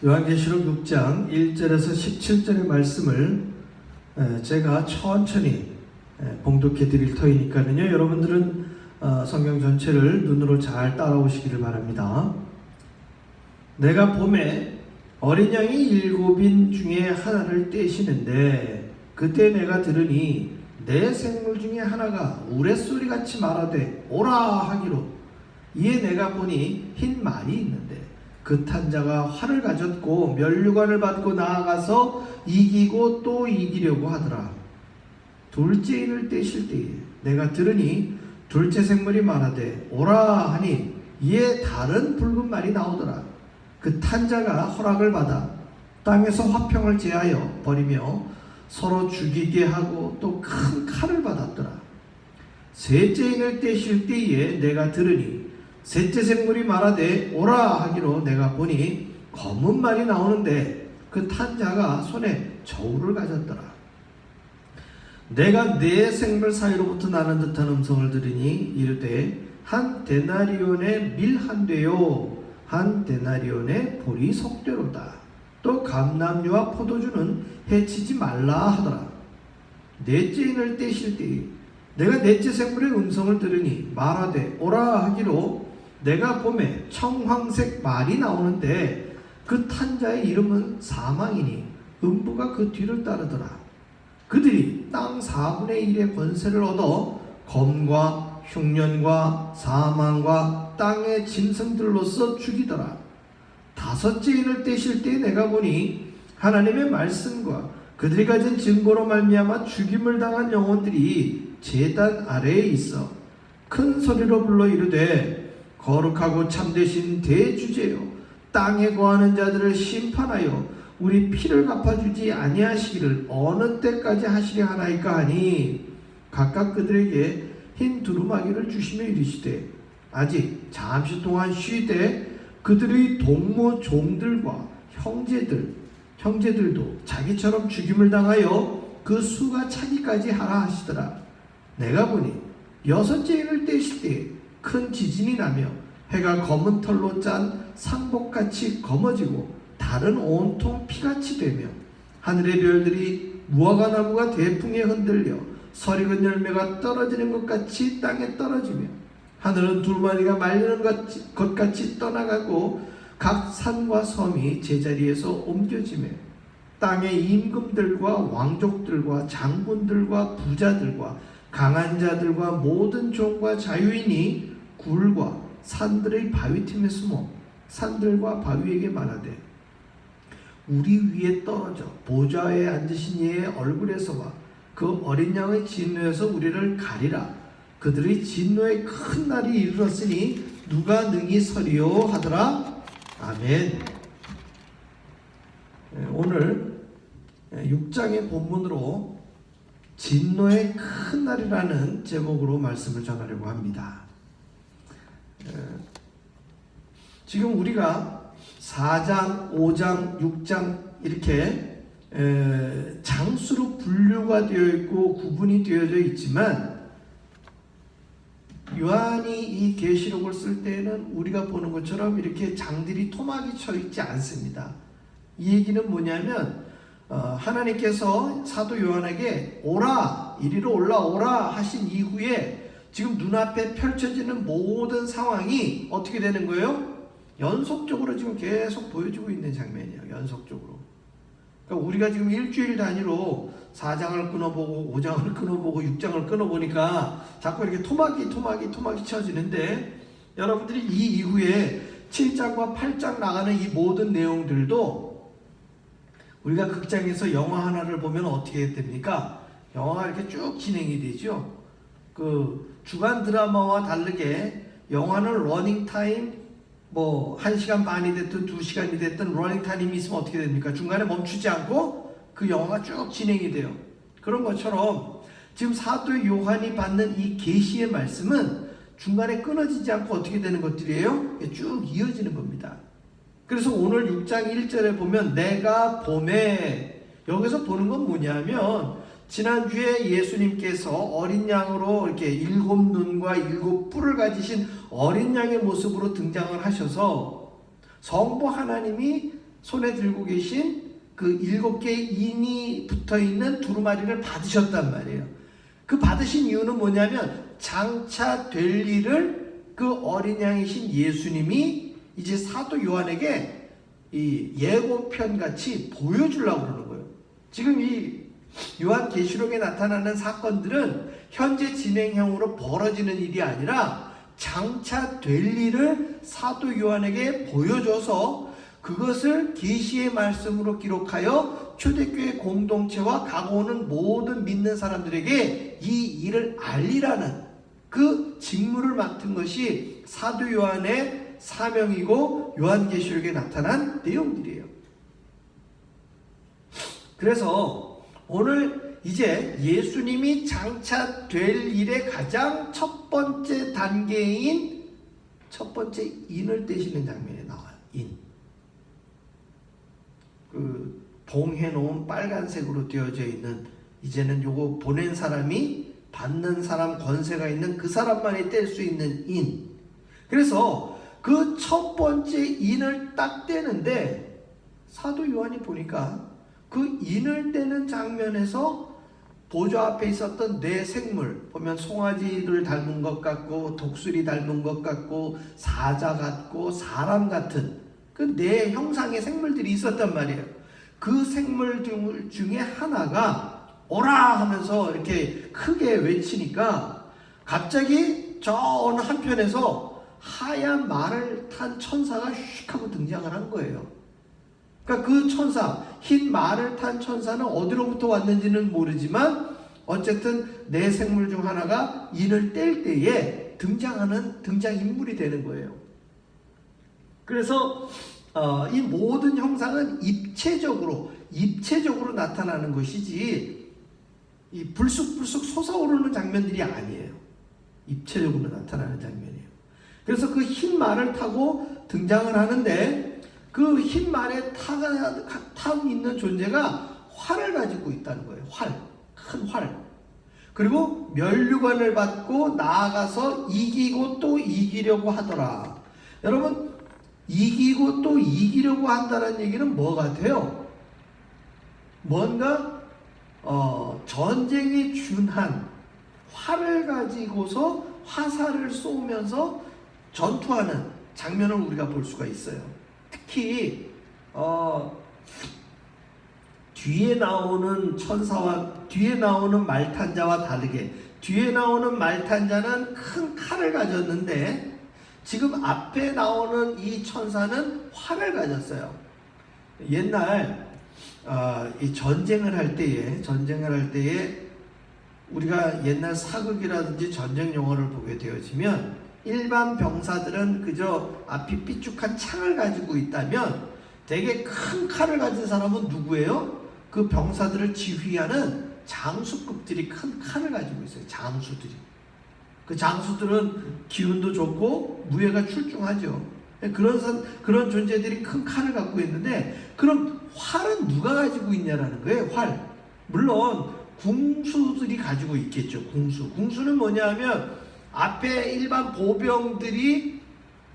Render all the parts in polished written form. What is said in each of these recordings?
요한계시록 6장 1절에서 17절의 말씀을 제가 천천히 봉독해 드릴 터이니까요. 여러분들은 성경 전체를 눈으로 잘 따라오시기를 바랍니다. 내가 봄에 어린 양이 7인 중에 하나를 떼시는데 그때 내가 들으니 내 생물 중에 하나가 우레소리같이 말하되 오라 하기로 이에 내가 보니 흰 말이 있는데 그 탄자가 활을 가졌고 면류관을 받고 나아가서 이기고 또 이기려고 하더라. 둘째 인을 떼실 때에 내가 들으니 둘째 생물이 말하되 오라 하니 이에 다른 붉은 말이 나오더라. 그 탄자가 허락을 받아 땅에서 화평을 제하여 버리며 서로 죽이게 하고 또 큰 칼을 받았더라. 셋째 인을 떼실 때에 내가 들으니 셋째 생물이 말하되 오라 하기로 내가 보니 검은 말이 나오는데 그 탄자가 손에 저울을 가졌더라. 내가 네 생물 사이로부터 나는 듯한 음성을 들으니 이르되 한 데나리온의 밀 한 되요 한 데나리온의 보리 속되로다. 또 감람류와 포도주는 해치지 말라 하더라. 넷째 인을 떼실 때에 내가 넷째 생물의 음성을 들으니 말하되 오라 하기로 내가 봄에 청황색 말이 나오는데 그 탄자의 이름은 사망이니 음부가 그 뒤를 따르더라. 그들이 땅 4분의 1의 권세를 얻어 검과 흉년과 사망과 땅의 짐승들로서 죽이더라. 다섯째 인을 떼실 때 내가 보니 하나님의 말씀과 그들이 가진 증거로 말미암아 죽임을 당한 영혼들이 제단 아래에 있어 큰 소리로 불러 이르되 거룩하고 참되신 대주제여 땅에 거하는 자들을 심판하여 우리 피를 갚아주지 아니하시기를 어느 때까지 하시려 하나이까 하니 각각 그들에게 흰 두루마기를 주시며 이르시되 아직 잠시 동안 쉬되 그들의 동무 종들과 형제들도 자기처럼 죽임을 당하여 그 수가 차기까지 하라 하시더라. 내가 보니 여섯째 인을 떼실 때 큰 지진이 나며 해가 검은 털로 짠 상복같이 검어지고 달은 온통 피같이 되며 하늘의 별들이 무화과나무가 대풍에 흔들려 설익은 열매가 떨어지는 것 같이 땅에 떨어지며 하늘은 두루마리가 말리는 것 같이 떠나가고 각 산과 섬이 제자리에서 옮겨지며 땅의 임금들과 왕족들과 장군들과 부자들과 강한 자들과 모든 종과 자유인이 굴과 산들의 바위 틈에 숨어 산들과 바위에게 말하되 우리 위에 떨어져 보좌에 앉으신 이의 얼굴에서와 그 어린 양의 진노에서 우리를 가리라. 그들의 진노의 큰 날이 이르렀으니 누가 능히 서리요 하더라. 아멘. 오늘 6장의 본문으로 진노의 큰 날이라는 제목으로 말씀을 전하려고 합니다. 지금 우리가 4장, 5장, 6장 이렇게 장수로 분류가 되어 있고 구분이 되어져 있지만 요한이 이 계시록을 쓸 때는 우리가 보는 것처럼 이렇게 장들이 토막이 쳐 있지 않습니다. 이 얘기는 뭐냐면 하나님께서 사도 요한에게 오라 이리로 올라오라 하신 이후에 지금 눈앞에 펼쳐지는 모든 상황이 어떻게 되는 거예요? 연속적으로 지금 계속 보여주고 있는 장면이에요. 연속적으로. 그러니까 우리가 지금 일주일 단위로 4장을 끊어보고 5장을 끊어보고 6장을 끊어보니까 자꾸 이렇게 토막이 쳐지는데 여러분들이 이 이후에 7장과 8장 나가는 이 모든 내용들도 우리가 극장에서 영화 하나를 보면 어떻게 됩니까? 영화가 이렇게 쭉 진행이 되죠. 그 주간 드라마와 다르게 영화는 러닝타임 1시간 반이 됐든 2시간이 됐든 러닝타임이 있으면 어떻게 됩니까? 중간에 멈추지 않고 그 영화가 쭉 진행이 돼요. 그런 것처럼 지금 사도 요한이 받는 이 계시의 말씀은 중간에 끊어지지 않고 어떻게 되는 것들이에요? 쭉 이어지는 겁니다. 그래서 오늘 6장 1절에 보면 내가 봄에 여기서 보는 건 뭐냐면 지난주에 예수님께서 어린 양으로 이렇게 7눈과 7뿔을 가지신 어린 양의 모습으로 등장을 하셔서 성부 하나님이 손에 들고 계신 그 7개의 인이 붙어있는 두루마리를 받으셨단 말이에요. 그 받으신 이유는 뭐냐면 장차 될 일을 그 어린 양이신 예수님이 이제 사도 요한에게 이 예고편 같이 보여주려고 그러는 거예요. 지금 이 요한계시록에 나타나는 사건들은 현재 진행형으로 벌어지는 일이 아니라 장차 될 일을 사도 요한에게 보여줘서 그것을 계시의 말씀으로 기록하여 초대교회 공동체와 가고오는 모든 믿는 사람들에게 이 일을 알리라는 그 직무를 맡은 것이 사도 요한의 사명이고 요한계시록에 나타난 내용들이에요. 그래서 오늘 이제 예수님이 장차 될 일의 가장 첫 번째 단계인 첫 번째 인을 떼시는 장면이 나와요. 인. 그 봉해놓은 빨간색으로 되어져 있는, 이제는 요거 보낸 사람이 받는 사람 권세가 있는 그 사람만이 뗄 수 있는 인. 그래서 그 첫 번째 인을 딱 떼는데 사도 요한이 보니까 그 인을 떼는 장면에서 보좌 앞에 있었던 네 생물, 보면 송아지를 닮은 것 같고 독수리 닮은 것 같고 사자 같고 사람 같은 그 네 형상의 생물들이 있었단 말이에요. 그 생물 중에 하나가 오라 하면서 이렇게 크게 외치니까 갑자기 저 어느 한편에서 하얀 말을 탄 천사가 휙 하고 등장을 한 거예요. 그러니까 그 천사, 흰 말을 탄 천사는 어디로부터 왔는지는 모르지만 어쨌든 네 생물 중 하나가 인을 뗄 때에 등장하는 등장인물이 되는 거예요. 그래서 이 모든 형상은 입체적으로 나타나는 것이지 이 불쑥불쑥 솟아오르는 장면들이 아니에요. 입체적으로 나타나는 장면이에요. 그래서 그 흰 말을 타고 등장을 하는데 그 흰 말에 타 있는 존재가 활을 가지고 있다는 거예요. 큰 활. 그리고 면류관을 받고 나아가서 이기고 또 이기려고 하더라. 여러분, 이기고 또 이기려고 한다는 얘기는 뭐 같아요? 뭔가 전쟁에 준한 활을 가지고서 화살을 쏘면서 전투하는 장면을 우리가 볼 수가 있어요. 특히 뒤에 나오는 천사와 뒤에 나오는 말탄자와 다르게 뒤에 나오는 말탄자는 큰 칼을 가졌는데 지금 앞에 나오는 이 천사는 활을 가졌어요. 옛날 이 전쟁을 할 때에 우리가 옛날 사극이라든지 전쟁 영화를 보게 되어지면 일반 병사들은 그저 앞이 삐죽한 창을 가지고 있다면 되게 큰 칼을 가진 사람은 누구예요? 그 병사들을 지휘하는 장수급들이 큰 칼을 가지고 있어요. 장수들이. 그 장수들은 기운도 좋고 무예가 출중하죠. 그런 존재들이 큰 칼을 갖고 있는데 그럼 활은 누가 가지고 있냐라는 거예요. 활. 물론 궁수들이 가지고 있겠죠. 궁수는 뭐냐 하면 앞에 일반 보병들이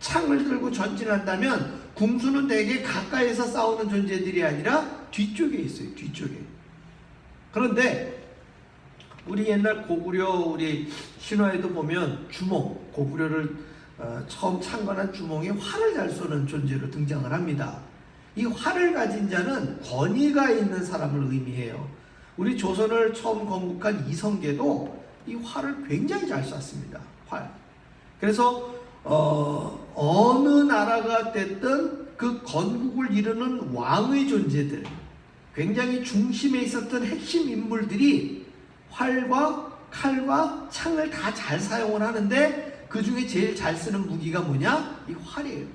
창을 들고 전진한다면 궁수는 되게 가까이서 싸우는 존재들이 아니라 뒤쪽에 있어요. 뒤쪽에. 그런데 우리 옛날 고구려 우리 신화에도 보면 주몽, 고구려를 처음 창건한 주몽이 활을 잘 쏘는 존재로 등장을 합니다. 이 활을 가진 자는 권위가 있는 사람을 의미해요. 우리 조선을 처음 건국한 이성계도 이 활을 굉장히 잘 쐈습니다. 활. 그래서 어느 나라가 됐든 그 건국을 이루는 왕의 존재들, 굉장히 중심에 있었던 핵심 인물들이 활과 칼과 창을 다 잘 사용을 하는데 그 중에 제일 잘 쓰는 무기가 뭐냐? 이 활이에요.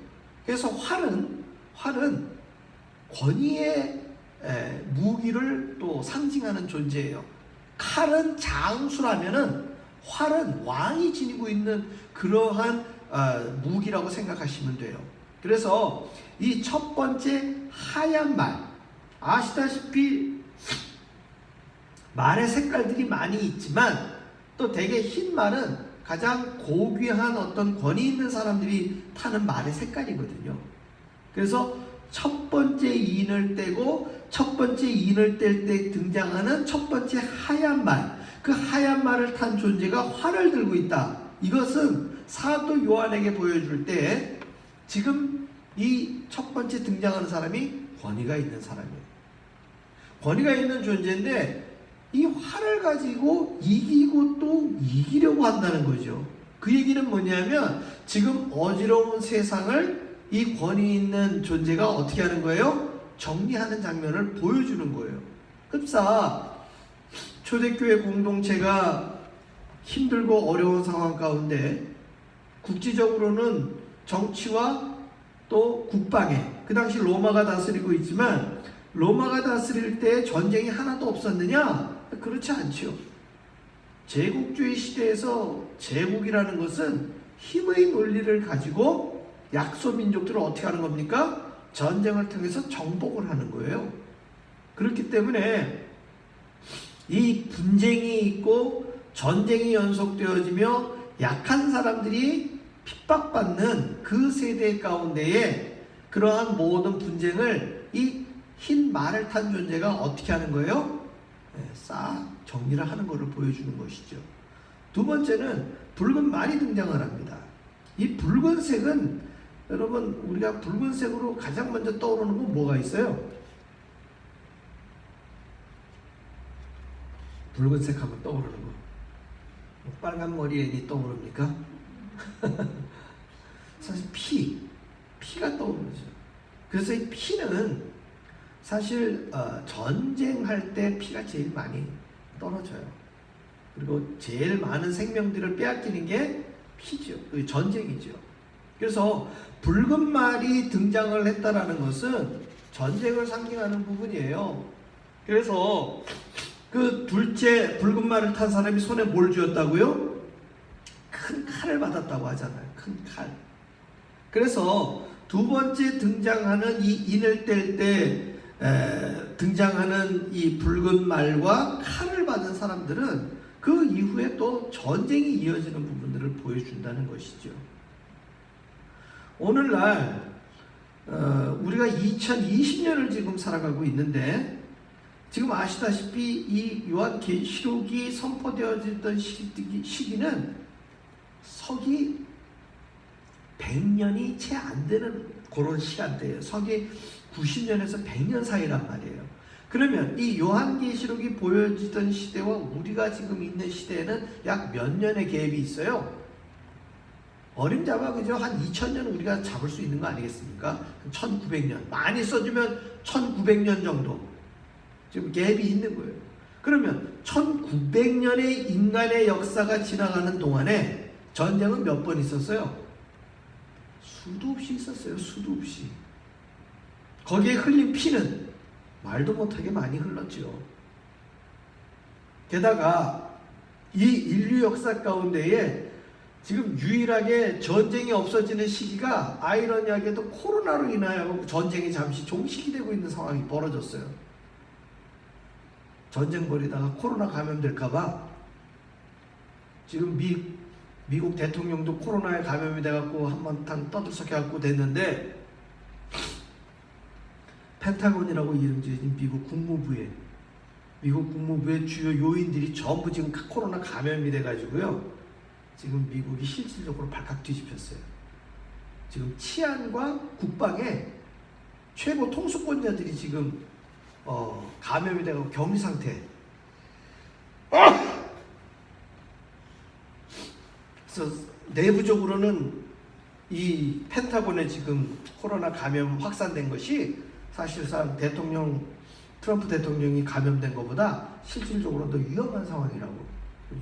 그래서 활은 권위의 무기를 또 상징하는 존재예요. 칼은 장수라면은 활은 왕이 지니고 있는 그러한 무기라고 생각하시면 돼요. 그래서 이 첫 번째 하얀 말, 아시다시피 말의 색깔들이 많이 있지만 또 되게 흰 말은 가장 고귀한 어떤 권위 있는 사람들이 타는 말의 색깔이거든요. 그래서 첫 번째 인을 떼고 첫 번째 인을 뗄 때 등장하는 첫 번째 하얀 말, 그 하얀 말을 탄 존재가 활을 들고 있다. 이것은 사도 요한에게 보여줄 때 지금 이 첫 번째 등장하는 사람이 권위가 있는 사람이에요. 권위가 있는 존재인데 이 활을 가지고 이기고 또 이기려고 한다는 거죠. 그 얘기는 뭐냐면 지금 어지러운 세상을 이 권위 있는 존재가 어떻게 하는 거예요? 정리하는 장면을 보여주는 거예요. 흡사 초대교회 공동체가 힘들고 어려운 상황 가운데 국지적으로는 정치와 또 국방에, 그 당시 로마가 다스리고 있지만 로마가 다스릴 때 전쟁이 하나도 없었느냐? 그렇지 않죠. 제국주의 시대에서 제국이라는 것은 힘의 논리를 가지고 약소민족들을 어떻게 하는 겁니까? 전쟁을 통해서 정복을 하는 거예요. 그렇기 때문에 이 분쟁이 있고 전쟁이 연속되어지며 약한 사람들이 핍박받는 그 세대 가운데에 그러한 모든 분쟁을 이 흰 말을 탄 존재가 어떻게 하는 거예요? 싹 정리를 하는 것을 보여주는 것이죠. 두 번째는 붉은 말이 등장을 합니다. 이 붉은색은 여러분 우리가 붉은색으로 가장 먼저 떠오르는 건 뭐가 있어요? 붉은색 하면 떠오르는 거. 빨간 머리 애니 떠오릅니까? 사실 피가 떠오르죠. 그래서 이 피는 사실 전쟁할 때 피가 제일 많이 떨어져요. 그리고 제일 많은 생명들을 빼앗기는 게 피죠. 전쟁이죠. 그래서 붉은 말이 등장을 했다라는 것은 전쟁을 상징하는 부분이에요. 그래서 그 둘째 붉은 말을 탄 사람이 손에 뭘 쥐었다고요? 큰 칼을 받았다고 하잖아요. 큰 칼. 그래서 두 번째 등장하는 이 인을 뗄 때 등장하는 이 붉은 말과 칼을 받은 사람들은 그 이후에 또 전쟁이 이어지는 부분들을 보여준다는 것이죠. 오늘날 우리가 2020년을 지금 살아가고 있는데 지금 아시다시피 이 요한계시록이 선포되어졌던 시기는 서기 100년이 채 안 되는 그런 시간대예요. 서기 90년에서 100년 사이란 말이에요. 그러면 이 요한계시록이 보여지던 시대와 우리가 지금 있는 시대에는 약 몇 년의 갭이 있어요? 어림잡아 그죠? 한 2000년 우리가 잡을 수 있는 거 아니겠습니까? 1900년. 많이 써주면 1900년 정도. 지금 갭이 있는 거예요. 그러면 1900년의 인간의 역사가 지나가는 동안에 전쟁은 몇 번 있었어요? 수도 없이 있었어요. 수도 없이. 거기에 흘린 피는 말도 못하게 많이 흘렀죠. 게다가 이 인류 역사 가운데에 지금 유일하게 전쟁이 없어지는 시기가 아이러니하게도 코로나로 인하여 전쟁이 잠시 종식이 되고 있는 상황이 벌어졌어요. 전쟁 벌이다가 코로나 감염될까봐 지금 미국 대통령도 코로나에 감염이 돼갖고 한번 떠들썩해갖고 됐는데 펜타곤이라고 이름 지어진 미국 국무부의 주요 요인들이 전부 지금 코로나 감염이 돼가지고요. 지금 미국이 실질적으로 발칵 뒤집혔어요. 지금 치안과 국방에 최고 통수권자들이 지금 감염이 되고 격리 상태. 그래서 내부적으로는 이 펜타곤에 지금 코로나 감염 확산된 것이 사실상 트럼프 대통령이 감염된 것보다 실질적으로 더 위험한 상황이라고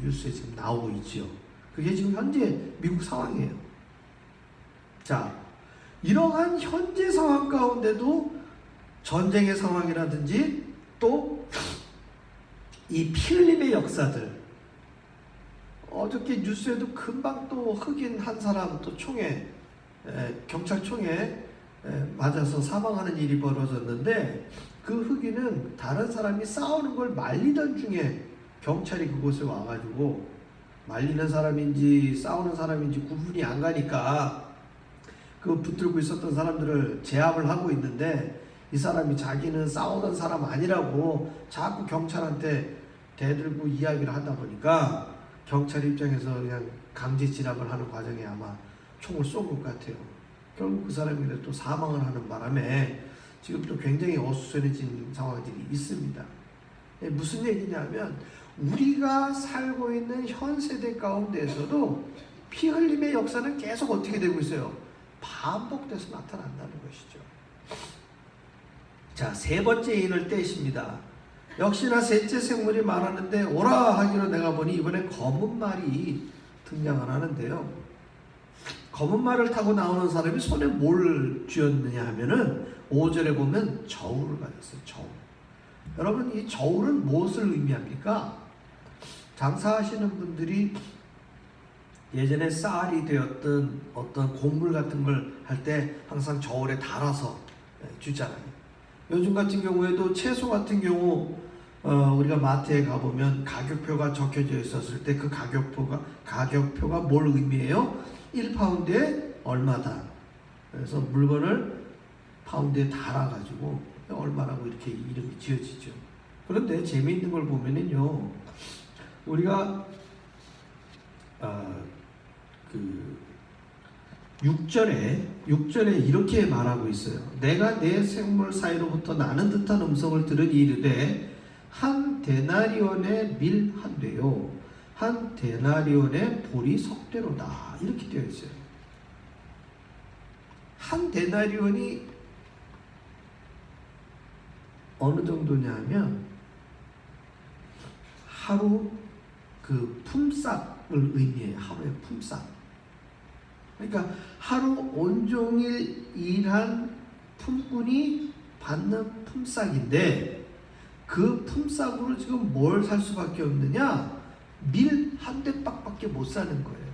뉴스에 지금 나오고 있죠. 그게 지금 현재 미국 상황이에요. 자, 이러한 현재 상황 가운데도 전쟁의 상황이라든지 또 이 피 흘림의 역사들, 어저께 뉴스에도 금방 또 흑인 한 사람 또 경찰총에 맞아서 사망하는 일이 벌어졌는데 그 흑인은 다른 사람이 싸우는 걸 말리던 중에 경찰이 그곳에 와가지고 말리는 사람인지 싸우는 사람인지 구분이 안 가니까 그 붙들고 있었던 사람들을 제압을 하고 있는데 이 사람이 자기는 싸우던 사람 아니라고 자꾸 경찰한테 대들고 이야기를 하다 보니까 경찰 입장에서 그냥 강제 진압을 하는 과정에 아마 총을 쏜 것 같아요. 결국 그 사람이 또 사망을 하는 바람에 지금 또 굉장히 어수선해진 상황들이 있습니다. 무슨 얘기냐면 우리가 살고 있는 현 세대 가운데에서도 피 흘림의 역사는 계속 어떻게 되고 있어요? 반복돼서 나타난다는 것이죠. 자, 세 번째 인을 떼십니다. 역시나 셋째 생물이 말하는데 오라 하기로 내가 보니 이번엔 검은 말이 등장을 하는데요. 검은 말을 타고 나오는 사람이 손에 뭘 쥐었느냐 하면은 5절에 보면 저울을 가졌어요. 저울. 여러분, 이 저울은 무엇을 의미합니까? 장사하시는 분들이 예전에 쌀이 되었던 어떤 곡물 같은 걸 할 때 항상 저울에 달아서 주잖아요. 요즘 같은 경우에도 채소 같은 경우 우리가 마트에 가보면 가격표가 적혀져 있었을 때 그 가격표가 뭘 의미해요? 1파운드에 얼마다. 그래서 물건을 파운드에 달아가지고 얼마라고 이렇게 이름이 지어지죠. 그런데 재미있는 걸 보면은요, 우리가 6절에 이렇게 말하고 있어요. 내가 내 생물 사이로부터 나는 듯한 음성을 들으니 이르되 한 데나리온의 밀 한 대요 한 데나리온의 보리 석대로다. 이렇게 되어 있어요. 한 데나리온이 어느 정도냐 하면 하루 그 품삯을 의미해요. 하루의 품삯. 그러니까 하루 온종일 일한 품꾼이 받는 품삯인데 그 품삯으로 지금 뭘 살 수밖에 없느냐? 밀 한 대박밖에 못 사는 거예요.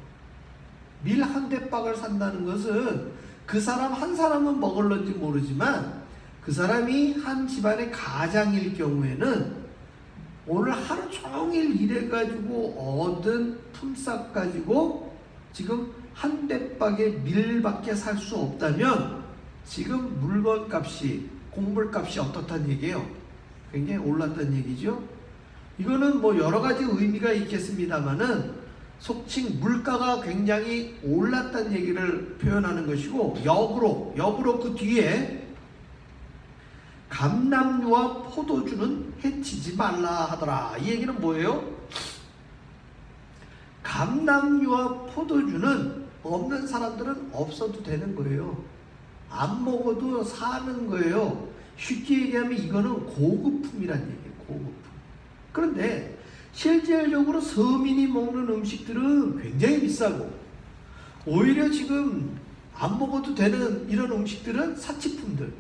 밀 한 대박을 산다는 것은 그 사람 한 사람은 먹을런지 모르지만 그 사람이 한 집안의 가장일 경우에는 오늘 하루 종일 일해가지고 얻은 품삯 가지고 지금 한 대박의 밀밖에 살 수 없다면 지금 물건 값이, 곡물 값이 어떻다는 얘기예요? 굉장히 올랐다는 얘기죠. 이거는 뭐 여러 가지 의미가 있겠습니다만은 속칭 물가가 굉장히 올랐다는 얘기를 표현하는 것이고, 역으로 그 뒤에 감람류와 포도주는 해치지 말라 하더라. 이 얘기는 뭐예요? 감람류와 포도주는 없는 사람들은 없어도 되는 거예요. 안 먹어도 사는 거예요. 쉽게 얘기하면 이거는 고급품이란 얘기예요. 고급품. 그런데 실질적으로 서민이 먹는 음식들은 굉장히 비싸고, 오히려 지금 안 먹어도 되는 이런 음식들은 사치품들,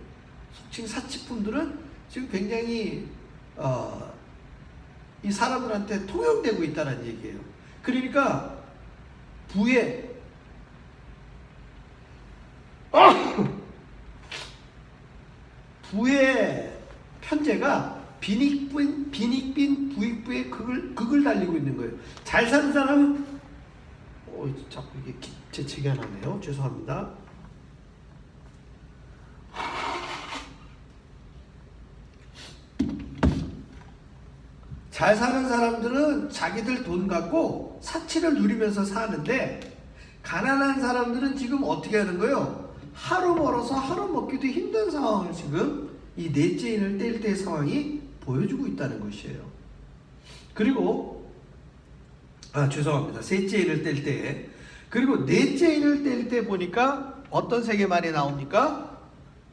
속칭 사치품들은 지금 굉장히 이 사람들한테 통용되고 있다는 얘기예요. 그러니까 부의 편제가 빈익빈 부익부의 극을 달리고 있는 거예요. 잘 사는 사람은 자꾸 이게 재채기 안 하네요. 죄송합니다. 잘 사는 사람들은 자기들 돈 갖고 사치를 누리면서 사는데, 가난한 사람들은 지금 어떻게 하는 거예요? 하루 벌어서 하루 먹기도 힘든 상황을 지금 이 넷째 인을 뗄 때의 상황이 보여주고 있다는 것이에요. 그리고 죄송합니다. 셋째 인을 뗄 때, 그리고 넷째 인을 뗄 때 보니까 어떤 색의 말이 나옵니까?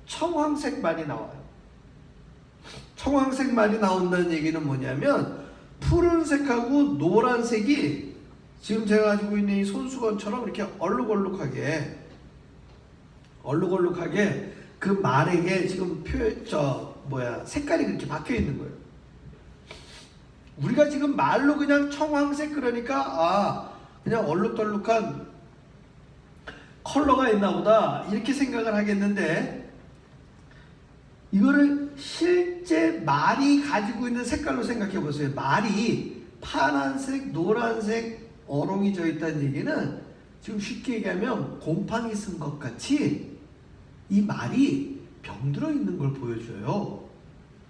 청황색 말이 나와요. 청황색 말이 나온다는 얘기는 뭐냐면 푸른색하고 노란색이 지금 제가 가지고 있는 이 손수건처럼 이렇게 얼룩얼룩하게 그 말에게 지금 색깔이 그렇게 박혀 있는 거예요. 우리가 지금 말로 그냥 청황색, 그러니까 그냥 얼룩덜룩한 컬러가 있나 보다 이렇게 생각을 하겠는데, 이거를 실제 말이 가지고 있는 색깔로 생각해 보세요. 말이 파란색, 노란색 어롱이 져 있다는 얘기는 지금 쉽게 얘기하면 곰팡이 쓴 것 같이 이 말이 병들어 있는 걸 보여줘요.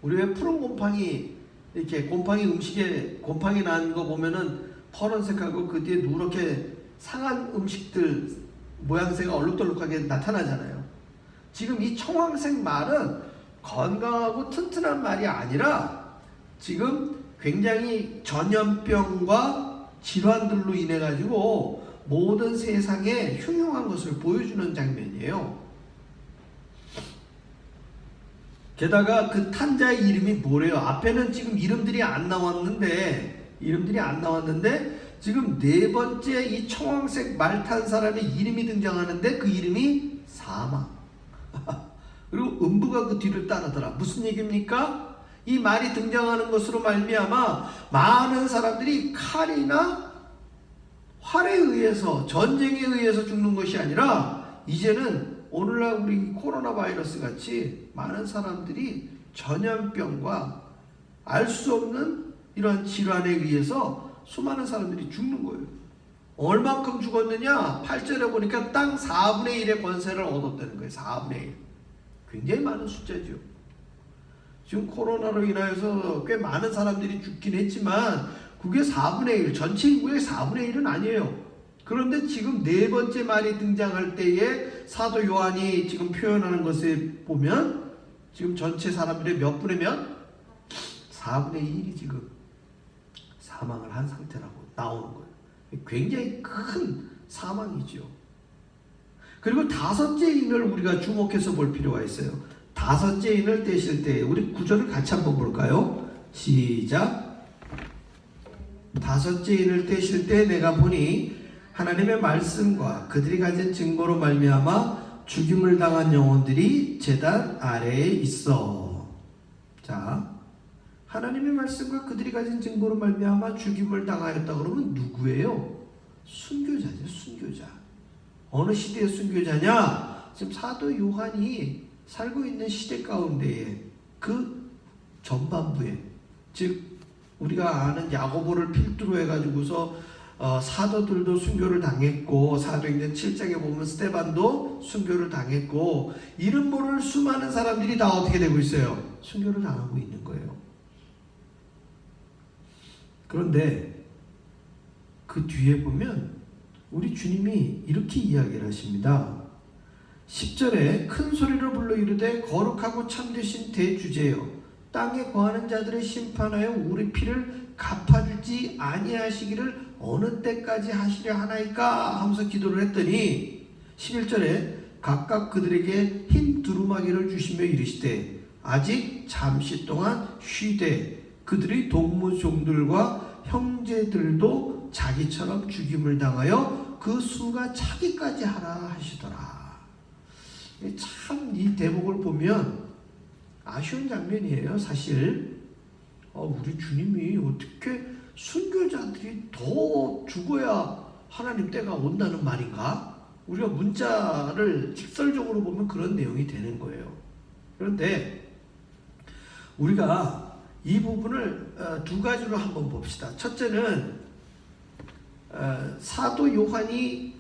우리 왜 푸른 곰팡이, 이렇게 곰팡이 음식에 곰팡이 난 거 보면은 파란색하고 그 뒤에 누렇게 상한 음식들 모양새가 얼룩덜룩하게 나타나잖아요. 지금 이 청황색 말은 건강하고 튼튼한 말이 아니라 지금 굉장히 전염병과 질환들로 인해 가지고 모든 세상에 흉흉한 것을 보여주는 장면이에요. 게다가 그 탄자의 이름이 뭐래요? 앞에는 지금 이름들이 안 나왔는데 지금 네 번째 이 청황색 말 탄 사람의 이름이 등장하는데 그 이름이 사망. 그리고 음부가 그 뒤를 따르더라. 무슨 얘기입니까? 이 말이 등장하는 것으로 말미암아 많은 사람들이 칼이나 활에 의해서, 전쟁에 의해서 죽는 것이 아니라 이제는 오늘날 우리 코로나 바이러스 같이 많은 사람들이 전염병과 알 수 없는 이러한 질환에 의해서 수많은 사람들이 죽는 거예요. 얼만큼 죽었느냐? 8절에 보니까 땅 4분의 1의 권세를 얻었다는 거예요. 4분의 1. 굉장히 많은 숫자죠. 지금 코로나로 인하여서 꽤 많은 사람들이 죽긴 했지만 그게 4분의 1, 전체 인구의 4분의 1은 아니에요. 그런데 지금 네 번째 말이 등장할 때에 사도 요한이 지금 표현하는 것을 보면 지금 전체 사람들의 몇 분의 몇? 4분의 1이 지금 사망을 한 상태라고 나오는 거예요. 굉장히 큰 사망이죠. 그리고 다섯째 인을 우리가 주목해서 볼 필요가 있어요. 다섯째 인을 떼실 때 우리 구절을 같이 한번 볼까요? 시작. 다섯째 인을 떼실 때 내가 보니 하나님의 말씀과 그들이 가진 증거로 말미암아 죽임을 당한 영혼들이 제단 아래에 있어. 자, 하나님의 말씀과 그들이 가진 증거로 말미암아 죽임을 당하였다 그러면 누구예요? 순교자죠. 순교자. 어느 시대의 순교자냐? 지금 사도 요한이 살고 있는 시대 가운데에 그 전반부에, 즉 우리가 아는 야고보를 필두로 해가지고서 사도들도 순교를 당했고, 사도행전 7장에 보면 스데반도 순교를 당했고, 이름 모를 수많은 사람들이 다 어떻게 되고 있어요? 순교를 당하고 있는 거예요. 그런데 그 뒤에 보면 우리 주님이 이렇게 이야기를 하십니다. 10절에 큰 소리로 불러 이르되 거룩하고 참되신 대주제여 땅에 거하는 자들을 심판하여 우리 피를 갚아주지 아니하시기를 어느 때까지 하시려 하나이까 하면서 기도를 했더니 11절에 각각 그들에게 흰 두루마기를 주시며 이르시되 아직 잠시 동안 쉬되 그들의 동무종들과 형제들도 자기처럼 죽임을 당하여 그 수가 차기까지 하라 하시더라. 참 이 대목을 보면 아쉬운 장면이에요. 사실 우리 주님이 어떻게 순교자들이 더 죽어야 하나님 때가 온다는 말인가? 우리가 문자를 직설적으로 보면 그런 내용이 되는 거예요. 그런데 우리가 이 부분을 두 가지로 한번 봅시다. 첫째는 사도 요한이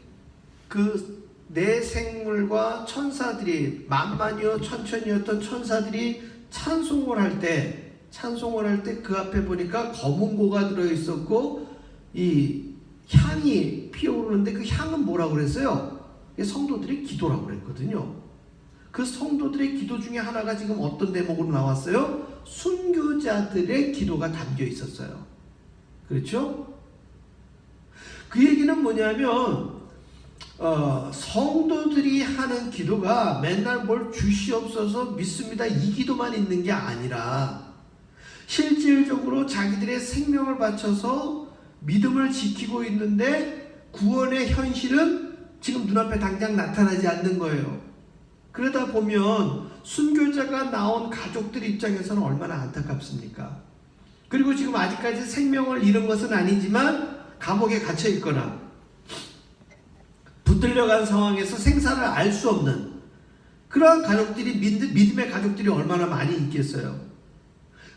그 내 생물과 천사들이 만만이요 천천이었던 천사들이 찬송을 할 때 그 앞에 보니까 검은 고가 들어 있었고 이 향이 피어오르는데 그 향은 뭐라고 그랬어요? 성도들의 기도라고 그랬거든요. 그 성도들의 기도 중에 하나가 지금 어떤 대목으로 나왔어요? 순교자들의 기도가 담겨 있었어요. 그렇죠? 그 얘기는 뭐냐면 성도들이 하는 기도가 맨날 뭘 주시옵소서 믿습니다 이 기도만 있는 게 아니라 실질적으로 자기들의 생명을 바쳐서 믿음을 지키고 있는데 구원의 현실은 지금 눈앞에 당장 나타나지 않는 거예요. 그러다 보면 순교자가 나온 가족들 입장에서는 얼마나 안타깝습니까? 그리고 지금 아직까지 생명을 잃은 것은 아니지만 감옥에 갇혀 있거나 붙들려간 상황에서 생사를 알 수 없는 그러한 가족들이, 믿음의 가족들이 얼마나 많이 있겠어요.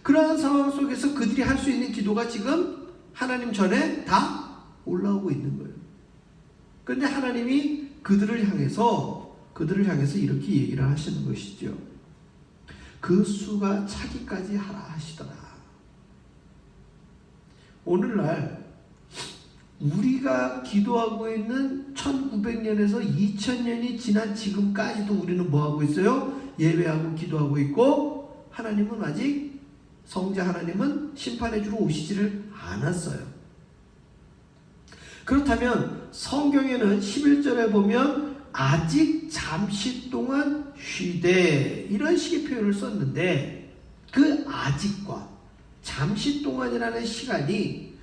그러한 상황 속에서 그들이 할 수 있는 기도가 지금 하나님 전에 다 올라오고 있는 거예요. 그런데 하나님이 그들을 향해서 이렇게 얘기를 하시는 것이죠. 그 수가 차기까지 하라 하시더라. 오늘날 우리가 기도하고 있는 1900년에서 2000년이 지난 지금까지도 우리는 뭐하고 있어요? 예배하고 기도하고 있고, 하나님은 아직, 성자 하나님은 심판해 주러 오시지를 않았어요. 그렇다면 성경에는 11절에 보면 아직 잠시 동안 쉬되, 이런 식의 표현을 썼는데, 그 아직과 잠시 동안이라는 시간이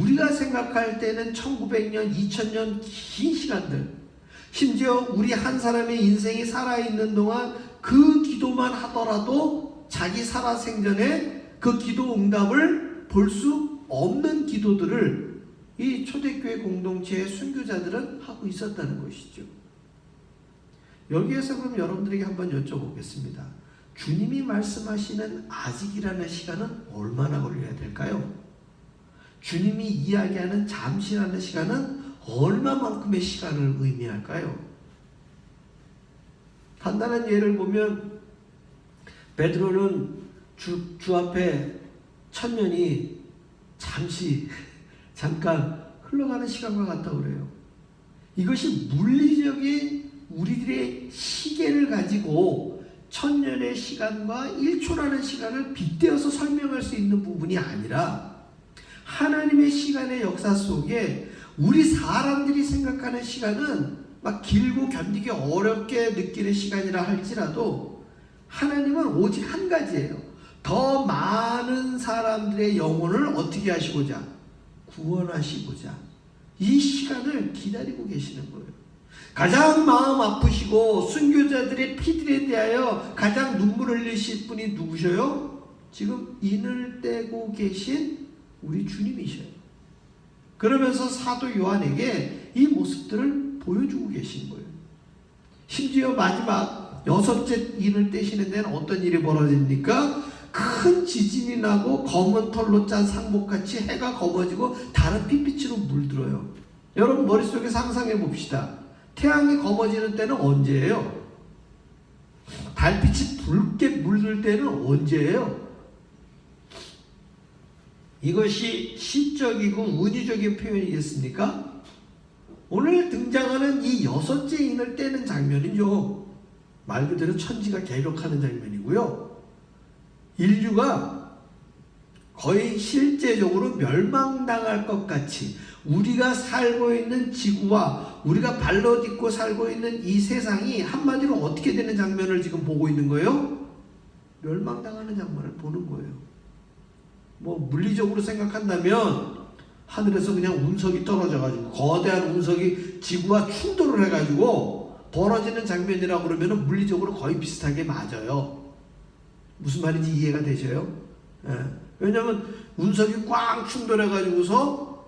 우리가 생각할 때는 1900년, 2000년 긴 시간들, 심지어 우리 한 사람의 인생이 살아있는 동안 그 기도만 하더라도 자기 살아생전에 그 기도 응답을 볼 수 없는 기도들을 이 초대교회 공동체의 순교자들은 하고 있었다는 것이죠. 여기에서 그럼 여러분들에게 한번 여쭤보겠습니다. 주님이 말씀하시는 아직이라는 시간은 얼마나 걸려야 될까요? 주님이 이야기하는 잠시라는 시간은 얼마만큼의 시간을 의미할까요? 간단한 예를 보면 베드로는 주 앞에 천년이 잠깐 흘러가는 시간과 같다고 그래요. 이것이 물리적인 우리들의 시계를 가지고 천년의 시간과 1초라는 시간을 빗대어서 설명할 수 있는 부분이 아니라, 하나님의 시간의 역사 속에 우리 사람들이 생각하는 시간은 막 길고 견디기 어렵게 느끼는 시간이라 할지라도, 하나님은 오직 한 가지예요. 더 많은 사람들의 영혼을 어떻게 하시고자? 구원하시고자 이 시간을 기다리고 계시는 거예요. 가장 마음 아프시고 순교자들의 피들에 대하여 가장 눈물 흘리실 분이 누구셔요? 지금 인을 떼고 계신 우리 주님이셔요. 그러면서 사도 요한에게 이 모습들을 보여주고 계신 거예요. 심지어 마지막 6째 인을 떼시는 데는 어떤 일이 벌어집니까? 큰 지진이 나고 검은 털로 짠 상복같이 해가 검어지고 다른 핏빛으로 물들어요. 여러분 머릿속에 상상해 봅시다. 태양이 검어지는 때는 언제예요? 달빛이 붉게 물들 때는 언제예요? 이것이 시적이고 은유적인 표현이겠습니까? 오늘 등장하는 이 6째 인을 떼는 장면은요, 말 그대로 천지가 개벽하는 장면이고요, 인류가 거의 실제적으로 멸망당할 것 같이 우리가 살고 있는 지구와 우리가 발로 딛고 살고 있는 이 세상이 한마디로 어떻게 되는 장면을 지금 보고 있는 거예요? 멸망당하는 장면을 보는 거예요. 뭐 물리적으로 생각한다면 하늘에서 그냥 운석이 떨어져가지고 거대한 운석이 지구와 충돌을 해가지고 벌어지는 장면이라고 그러면 물리적으로 거의 비슷하게 맞아요. 무슨 말인지 이해가 되셔요? 예. 왜냐하면 운석이 꽉 충돌해가지고서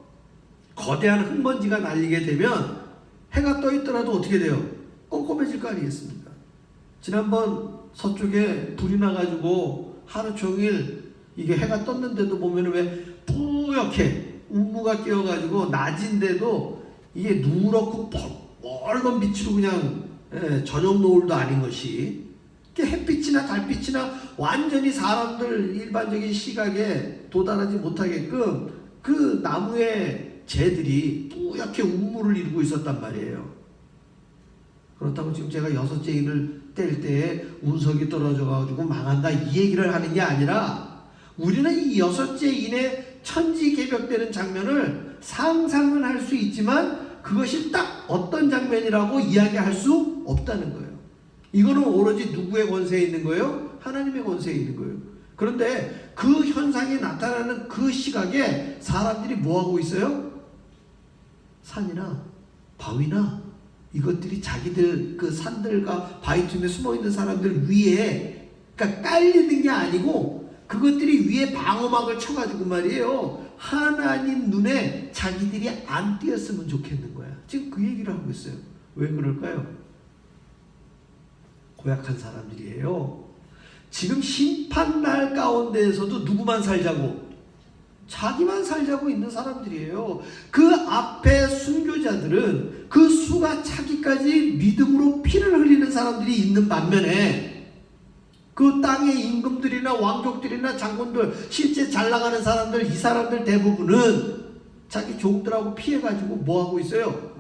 거대한 흙먼지가 날리게 되면 해가 떠 있더라도 어떻게 돼요? 꼼꼼해질 거 아니겠습니까? 지난번 서쪽에 불이 나가지고 하루 종일 이게 해가 떴는데도 보면 왜 뿌옇게 운무가 끼어가지고 낮인데도 이게 누렇고 멀건 빛으로 그냥 저녁 노을도 아닌 것이 햇빛이나 달빛이나 완전히 사람들 일반적인 시각에 도달하지 못하게끔 그 나무의 재들이 뿌옇게 운무를 이루고 있었단 말이에요. 그렇다고 지금 제가 6째 인을 뗄 때에 운석이 떨어져가지고 망한다 이 얘기를 하는 게 아니라, 우리는 이 6째 인의 천지개벽되는 장면을 상상은 할 수 있지만 그것이 딱 어떤 장면이라고 이야기할 수 없다는 거예요. 이거는 오로지 누구의 권세에 있는 거예요? 하나님의 권세에 있는 거예요. 그런데 그 현상이 나타나는 그 시각에 사람들이 뭐하고 있어요? 산이나 바위나 이것들이 자기들 그 산들과 바위 틈에 숨어있는 사람들 위에, 그러니까 깔리는 게 아니고 그것들이 위에 방어막을 쳐가지고 말이에요, 하나님 눈에 자기들이 안 띄었으면 좋겠는 거야. 지금 그 얘기를 하고 있어요. 왜 그럴까요? 고약한 사람들이에요. 지금 심판날 가운데에서도 누구만 살자고? 자기만 살자고 있는 사람들이에요. 그 앞에 순교자들은 그 수가 차기까지 믿음으로 피를 흘리는 사람들이 있는 반면에 그 땅의 임금들이나 왕족들이나 장군들, 실제 잘 나가는 사람들, 이 사람들 대부분은 자기 종들하고 피해가지고 뭐하고 있어요?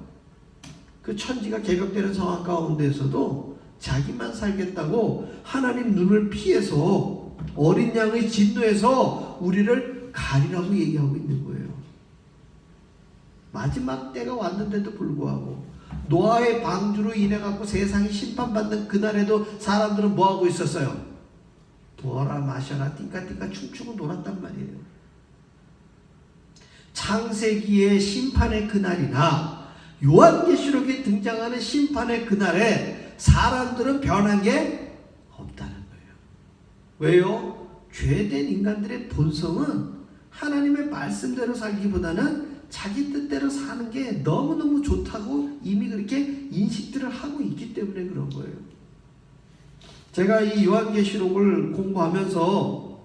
그 천지가 개벽되는 상황 가운데서도 자기만 살겠다고 하나님 눈을 피해서 어린 양의 진노에서 우리를 가리라고 얘기하고 있는 거예요. 마지막 때가 왔는데도 불구하고 노아의 방주로 인해 갖고 세상이 심판받는 그날에도 사람들은 뭐하고 있었어요? 부어라 마셔라 띵까띵까 춤추고 놀았단 말이에요. 창세기의 심판의 그날이나 요한계시록에 등장하는 심판의 그날에 사람들은 변한 게 없다는 거예요. 왜요? 죄된 인간들의 본성은 하나님의 말씀대로 살기보다는 자기 뜻대로 사는 게 너무너무 좋다고 이미 그렇게 인식들을 하고 있기 때문에 그런 거예요. 제가 이 요한계시록을 공부하면서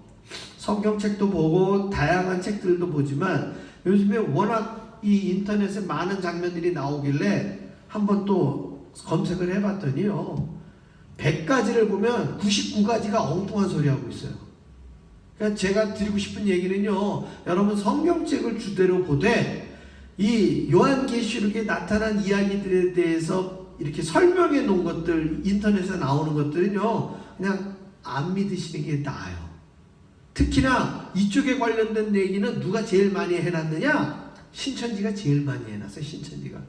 성경책도 보고 다양한 책들도 보지만 요즘에 워낙 이 인터넷에 많은 장면들이 나오길래 한번 또 검색을 해봤더니요, 100가지를 보면 99가지가 엉뚱한 소리 하고 있어요. 그러니까 제가 드리고 싶은 얘기는요, 여러분 성경책을 주대로 보되 이 요한계시록에 나타난 이야기들에 대해서 이렇게 설명해 놓은 것들, 인터넷에 나오는 것들은요 그냥 안 믿으시는 게 나아요. 특히나 이쪽에 관련된 얘기는 누가 제일 많이 해놨느냐? 신천지가 제일 많이 해놨어요. 신천지가.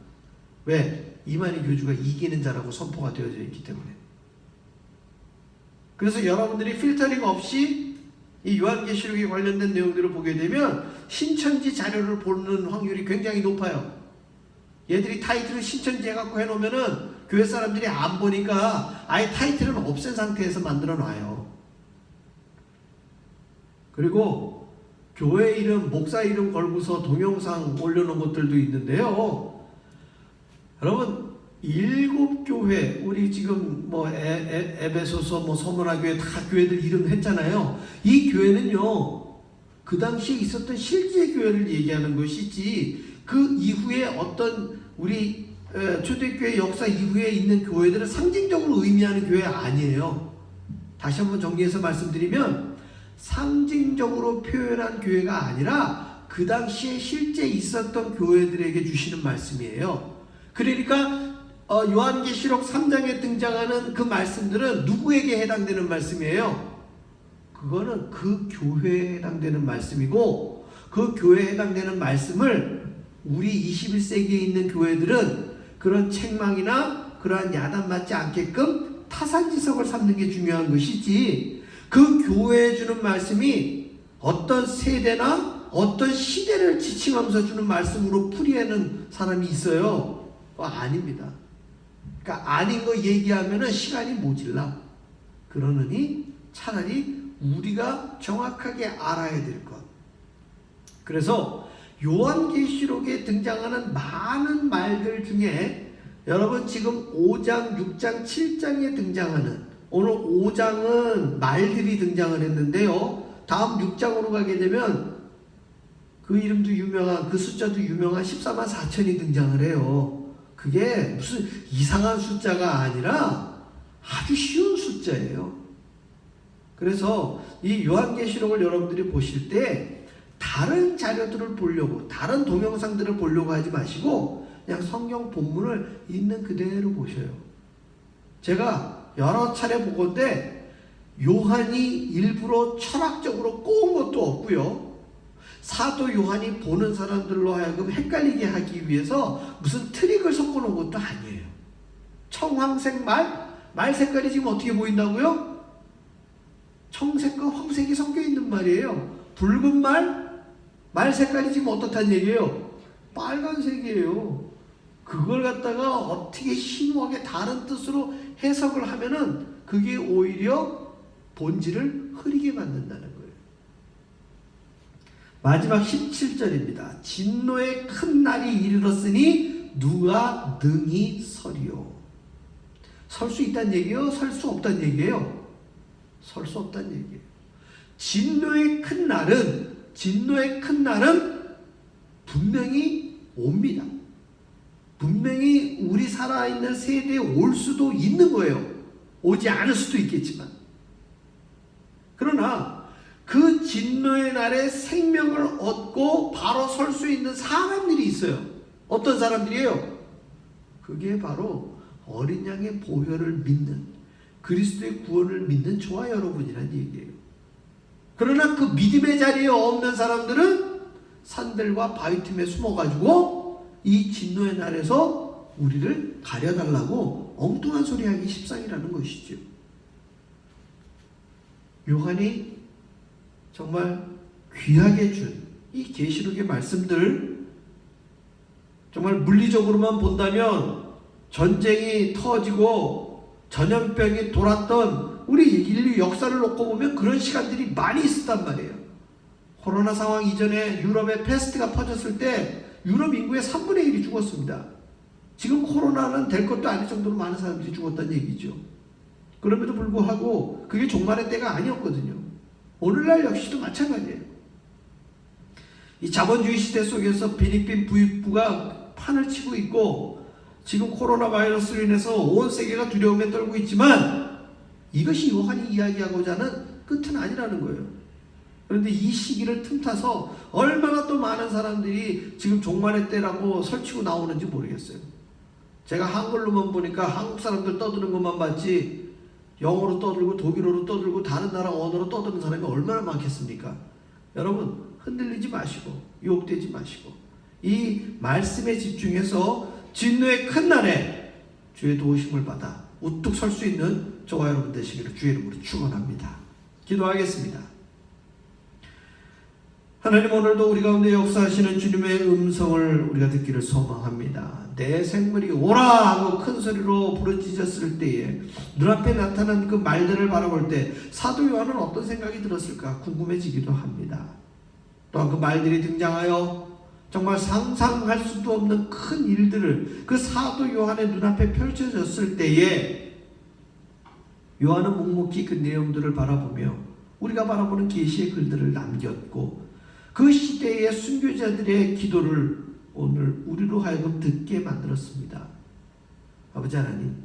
왜? 이만희 교주가 이기는 자라고 선포가 되어져 있기 때문에. 그래서 여러분들이 필터링 없이 이 요한계시록에 관련된 내용들을 보게 되면 신천지 자료를 보는 확률이 굉장히 높아요. 얘들이 타이틀을 신천지 해갖고 해놓으면은 교회 사람들이 안 보니까 아예 타이틀은 없앤 상태에서 만들어 놔요. 그리고 교회 이름, 목사 이름 걸고서 동영상 올려놓은 것들도 있는데요. 여러분, 7교회, 우리 지금 뭐 에베소서, 뭐 서문화교회 다 교회들 이름 했잖아요. 이 교회는요, 그 당시에 있었던 실제 교회를 얘기하는 것이지, 그 이후에 어떤 우리 초대교회 역사 이후에 있는 교회들은 상징적으로 의미하는 교회 아니에요. 다시 한번 정리해서 말씀드리면, 상징적으로 표현한 교회가 아니라 그 당시에 실제 있었던 교회들에게 주시는 말씀이에요. 그러니까 요한계시록 3장에 등장하는 그 말씀들은 누구에게 해당되는 말씀이에요? 그거는 그 교회에 해당되는 말씀이고, 그 교회에 해당되는 말씀을 우리 21세기에 있는 교회들은 그런 책망이나 그러한 야단 맞지 않게끔 타산지석을 삼는 게 중요한 것이지, 그 교회에 주는 말씀이 어떤 세대나 어떤 시대를 지칭하면서 주는 말씀으로 풀이하는 사람이 있어요? 아닙니다. 그러니까 아닌 거 얘기하면은 시간이 모질라. 그러느니 차라리 우리가 정확하게 알아야 될 것. 그래서 요한계시록에 등장하는 많은 말들 중에 여러분 지금 5장, 6장, 7장에 등장하는, 오늘 5장은 말들이 등장을 했는데요, 다음 6장으로 가게 되면 그 이름도 유명한, 그 숫자도 유명한 14만 4천이 등장을 해요. 그게 무슨 이상한 숫자가 아니라 아주 쉬운 숫자예요. 그래서 이 요한계시록을 여러분들이 보실 때 다른 자료들을 보려고, 다른 동영상들을 보려고 하지 마시고 그냥 성경 본문을 있는 그대로 보셔요. 제가 여러 차례 보건데 요한이 일부러 철학적으로 꼬은 것도 없고요, 사도 요한이 보는 사람들로 하여금 헷갈리게 하기 위해서 무슨 트릭을 섞어놓은 것도 아니에요. 청황색 말 색깔이 지금 어떻게 보인다고요? 청색과 황색이 섞여 있는 말이에요. 붉은 말 색깔이 지금 어떻다는 얘기예요? 빨간색이에요. 그걸 갖다가 어떻게 심오하게 다른 뜻으로 해석을 하면은 그게 오히려 본질을 흐리게 만든다는 거예요. 마지막 17절입니다. 진노의 큰 날이 이르렀으니 누가 능히 서리요. 설 수 있다는 얘기예요? 설 수 없다는 얘기예요? 설 수 없다는 얘기예요. 진노의 큰 날은 진노의 큰 날은 분명히 옵니다. 분명히 우리 살아있는 세대에 올 수도 있는 거예요. 오지 않을 수도 있겠지만. 그러나 그 진노의 날에 생명을 얻고 바로 설 수 있는 사람들이 있어요. 어떤 사람들이에요? 그게 바로 어린 양의 보혈을 믿는, 그리스도의 구원을 믿는 저와 여러분이란 얘기예요. 그러나 그 믿음의 자리에 없는 사람들은 산들과 바위 틈에 숨어가지고 이 진노의 날에서 우리를 가려달라고 엉뚱한 소리 하기 십상이라는 것이죠. 요한이 정말 귀하게 준 이 계시록의 말씀들, 정말 물리적으로만 본다면 전쟁이 터지고 전염병이 돌았던 우리 인류 역사를 놓고 보면 그런 시간들이 많이 있었단 말이에요. 코로나 상황 이전에 유럽에 패스트가 퍼졌을 때 유럽 인구의 3분의 1이 죽었습니다. 지금 코로나는 될 것도 아닐 정도로 많은 사람들이 죽었다는 얘기죠. 그럼에도 불구하고 그게 종말의 때가 아니었거든요. 오늘날 역시도 마찬가지예요. 이 자본주의 시대 속에서 필리핀 부익부가 판을 치고 있고 지금 코로나 바이러스로 인해서 온 세계가 두려움에 떨고 있지만 이것이 요한이 이야기하고자 하는 끝은 아니라는 거예요. 그런데 이 시기를 틈타서 얼마나 또 많은 사람들이 지금 종말의 때라고 설치고 나오는지 모르겠어요. 제가 한글로만 보니까 한국 사람들 떠드는 것만 봤지 영어로 떠들고 독일어로 떠들고 다른 나라 언어로 떠드는 사람이 얼마나 많겠습니까? 여러분 흔들리지 마시고 유혹되지 마시고 이 말씀에 집중해서 진노의 큰 날에 주의 도우심을 받아 우뚝 설 수 있는 저와 여러분 되시기를 주의 이름으로 축원합니다. 기도하겠습니다. 하나님, 오늘도 우리 가운데 역사하시는 주님의 음성을 우리가 듣기를 소망합니다. 내 생물이 오라 하고 큰 소리로 부르짖었을 때에 눈앞에 나타난 그 말들을 바라볼 때 사도 요한은 어떤 생각이 들었을까 궁금해지기도 합니다. 또한 그 말들이 등장하여 정말 상상할 수도 없는 큰 일들을 그 사도 요한의 눈앞에 펼쳐졌을 때에 요한은 묵묵히 그 내용들을 바라보며 우리가 바라보는 계시의 글들을 남겼고 그 시대의 순교자들의 기도를 오늘 우리로 하여금 듣게 만들었습니다. 아버지 하나님,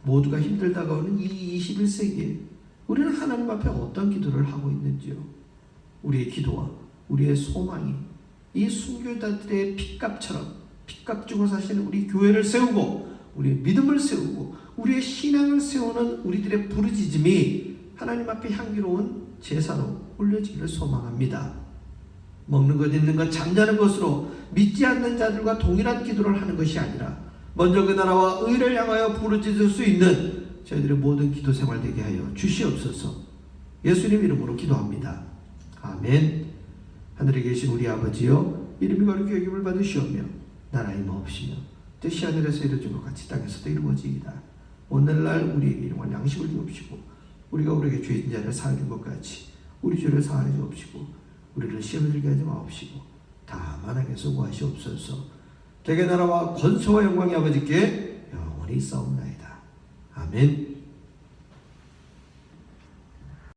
모두가 힘들다가 오는 이 21세기에 우리는 하나님 앞에 어떤 기도를 하고 있는지요? 우리의 기도와 우리의 소망이 이 순교자들의 핏값처럼 핏값 주고 사시는 우리 교회를 세우고 우리의 믿음을 세우고 우리의 신앙을 세우는 우리들의 부르짖음이 하나님 앞에 향기로운 제사로 올려지기를 소망합니다. 먹는 것, 입는 것, 잠자는 것으로 믿지 않는 자들과 동일한 기도를 하는 것이 아니라 먼저 그 나라와 의를 향하여 부르짖을 수 있는 저희들의 모든 기도 생활 되게 하여 주시옵소서. 예수님 이름으로 기도합니다. 아멘. 하늘에 계신 우리 아버지여, 이름이 거룩히 여김을 받으시오며 나라의 마옵시며 뜻이 하늘에서 이루어진 것 같이 땅에서도 이루어지이다. 오늘날 우리에게 일용할 양식을 주옵시고 우리가 우리에게 죄진 자를 사해준 것 같이 우리 죄를 사하여 주옵시고 우리를 시험에 들게 하지 마옵시고 다만 악에서 구하시옵소서. 되게 나라와 권세와 영광이 아버지께 영원히 있사옵나이다. 아멘.